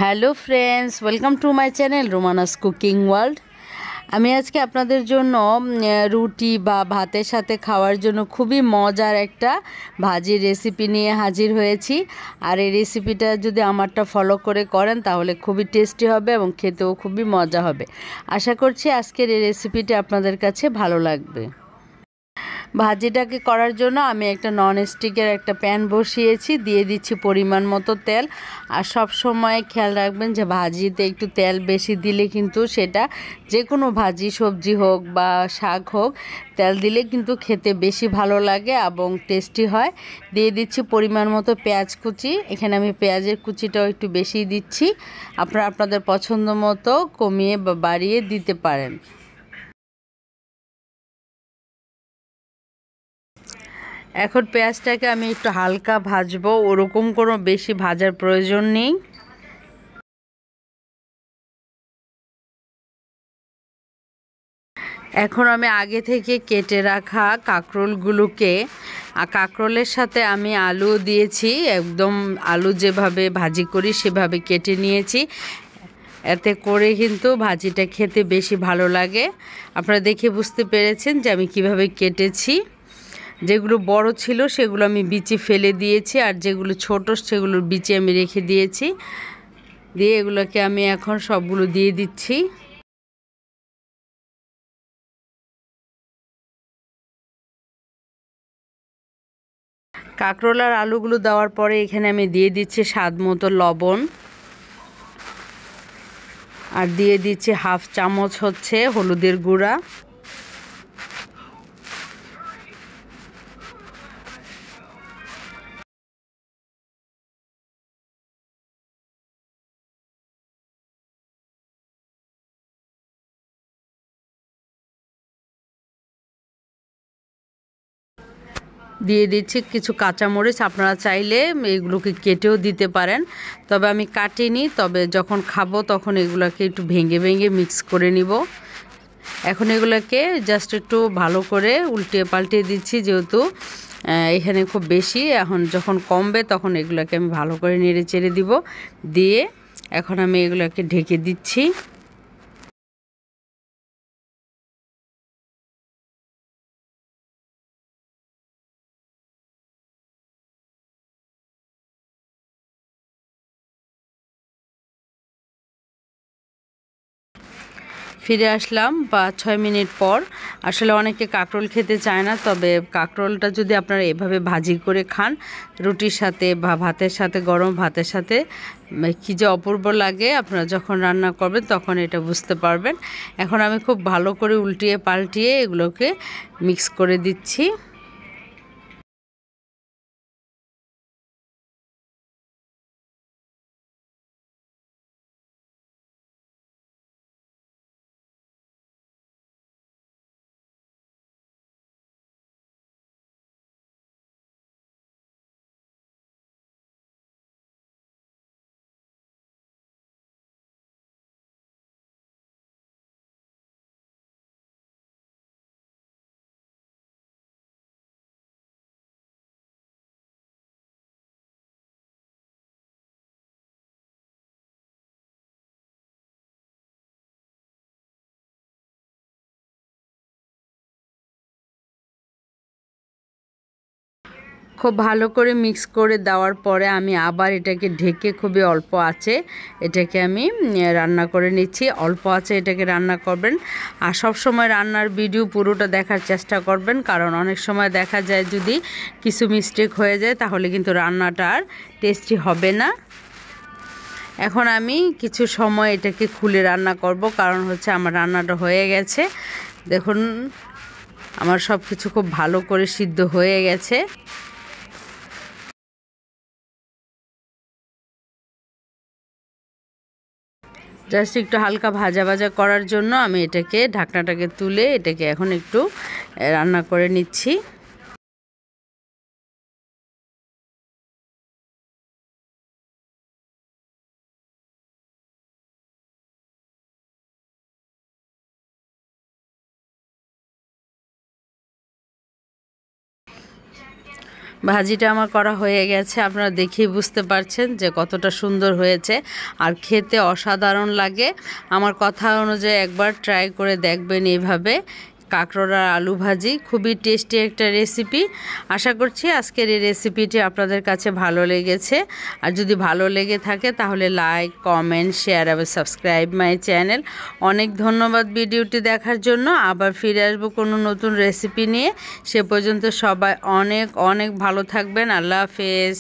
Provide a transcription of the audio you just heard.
Hello friends, welcome to my channel রোমানাস cooking world. আমি আজকে আপনাদের জন্য রুটি বা ভাতের সাথে খাওয়ার জন্য খুবই মজার একটা ভাজির রেসিপি নিয়ে হাজির হয়েছি। আর এই রেসিপিটা যদি আমারটা ফলো করে করেন তাহলে খুবই টেস্টি হবে এবং খেতেও খুবই মজা হবে। আশা করছি আজকের এই রেসিপিটি আপনাদের কাছে ভালো লাগবে। ভাজিটাকে করার জন্য আমি একটা ননস্টিকের একটা প্যান বসিয়েছি, দিয়ে দিচ্ছি পরিমাণ মতো তেল। আর সব সময় খেয়াল রাখবেন যে ভাজিতে একটু তেল বেশি দিলে কিন্তু সেটা যে কোনো ভাজি সবজি হোক বা শাক হোক, তেল দিলে কিন্তু খেতে বেশি ভালো লাগে এবং টেস্টি হয়। দিয়ে দিচ্ছি পরিমাণ মতো পেঁয়াজ কুচি। এখানে আমি পেঁয়াজের কুচিটাও একটু বেশি দিচ্ছি, আপনারা আপনাদের পছন্দ মতো কমিয়ে বা বাড়িয়ে দিতে পারেন। এখন পেঁয়াজটাকে আমি একটু হালকা ভাজবো, ওরকম কোনো বেশি ভাজার প্রয়োজন নেই। এখন আমি আগে থেকে কেটে রাখা কাঁকরোলগুলোকে, কাঁকরোলের সাথে আমি আলু দিয়েছি, একদম আলু যেভাবে ভাজি করি সেভাবে কেটে নিয়েছি। এতে করে কিন্তু ভাজিটা খেতে বেশি ভালো লাগে। আপনারা দেখে বুঝতে পেরেছেন যে আমি কিভাবে কেটেছি। যেগুলো বড় ছিল সেগুলো আমি বিচি ফেলে দিয়েছি, আর যেগুলো ছোট সেগুলোর বিচি আমি রেখে দিয়েছি। দিয়ে এগুলোকে আমি এখন সবগুলো দিয়ে দিচ্ছি। কাঁকরোল আর আলুগুলো দেওয়ার পরে এখানে আমি দিয়ে দিচ্ছি স্বাদ মতো লবণ, আর দিয়ে দিচ্ছি হাফ চামচ হচ্ছে হলুদের গুঁড়া। দিয়ে দিচ্ছি কিছু কাঁচামরিচ, আপনারা চাইলে এগুলোকে কেটেও দিতে পারেন, তবে আমি কাটিনি। তবে যখন খাবো তখন এগুলোকে একটু ভেঙে ভেঙে মিক্স করে নিব। এখন এগুলোকে জাস্ট একটু ভালো করে উল্টে পাল্টে দিচ্ছি, যেহেতু এখানে খুব বেশি। এখন যখন কমবে তখন এগুলোকে আমি ভালো করে নেড়ে চেড়ে দিব। দিয়ে এখন আমি এগুলোকে ঢেকে দিচ্ছি। ফিরে আসলাম 5-6 মিনিট পর। আসলে অনেকে কাঁকরোল খেতে চায় না, তবে কাঁকরোলটা যদি আপনারা এভাবে ভাজি করে খান রুটির সাথে বা ভাতের সাথে, গরম ভাতের সাথে, কী যে অপূর্ব লাগে। আপনারা যখন রান্না করবেন তখন এটা বুঝতে পারবেন। এখন আমি খুব ভালো করে উল্টিয়ে পাল্টিয়ে এগুলোকে মিক্স করে দিচ্ছি। খুব ভালো করে মিক্স করে দেওয়ার পরে আমি আবার এটাকে ঢেকে খুবই অল্প আঁচে এটাকে আমি রান্না করে নিচ্ছি। অল্প আঁচে এটাকে রান্না করবেন, আর সব সময় রান্নার ভিডিও পুরোটা দেখার চেষ্টা করবেন, কারণ অনেক সময় দেখা যায় যদি কিছু মিস্টেক হয়ে যায় তাহলে কিন্তু রান্নাটা আর টেস্টি হবে না। এখন আমি কিছু সময় এটাকে খুলে রান্না করব, কারণ হচ্ছে আমার রান্নাটা হয়ে গেছে। দেখুন আমার সব কিছু খুব ভালো করে সিদ্ধ হয়ে গেছে। জাস্ট একটু হালকা ভাজা ভাজা করার জন্য আমি এটাকে ঢাকনাটাকে তুলে এটাকে এখন একটু রান্না করে নিচ্ছি। ভাজিটা আমার করা হয়ে গেছে, আপনারা দেখেই বুঝতে পারছেন যে কতটা সুন্দর হয়েছে আর খেতে অসাধারণ লাগে। আমার কথা অনুযায়ী একবার ট্রাই করে দেখবেন এইভাবে কাঁকরোল আর আলু ভাজি, খুবই টেস্টি একটা রেসিপি। আশা করছি আজকের এই রেসিপিটি আপনাদের কাছে ভালো লেগেছে। আর যদি ভালো লেগে থাকে তাহলে লাইক, কমেন্ট, শেয়ার এবং সাবস্ক্রাইব মাই চ্যানেল। অনেক ধন্যবাদ ভিডিওটি দেখার জন্য। আবার ফিরে আসবো কোনো নতুন রেসিপি নিয়ে। সে পর্যন্ত সবাই অনেক অনেক ভালো থাকবেন। আল্লাহ হাফেজ।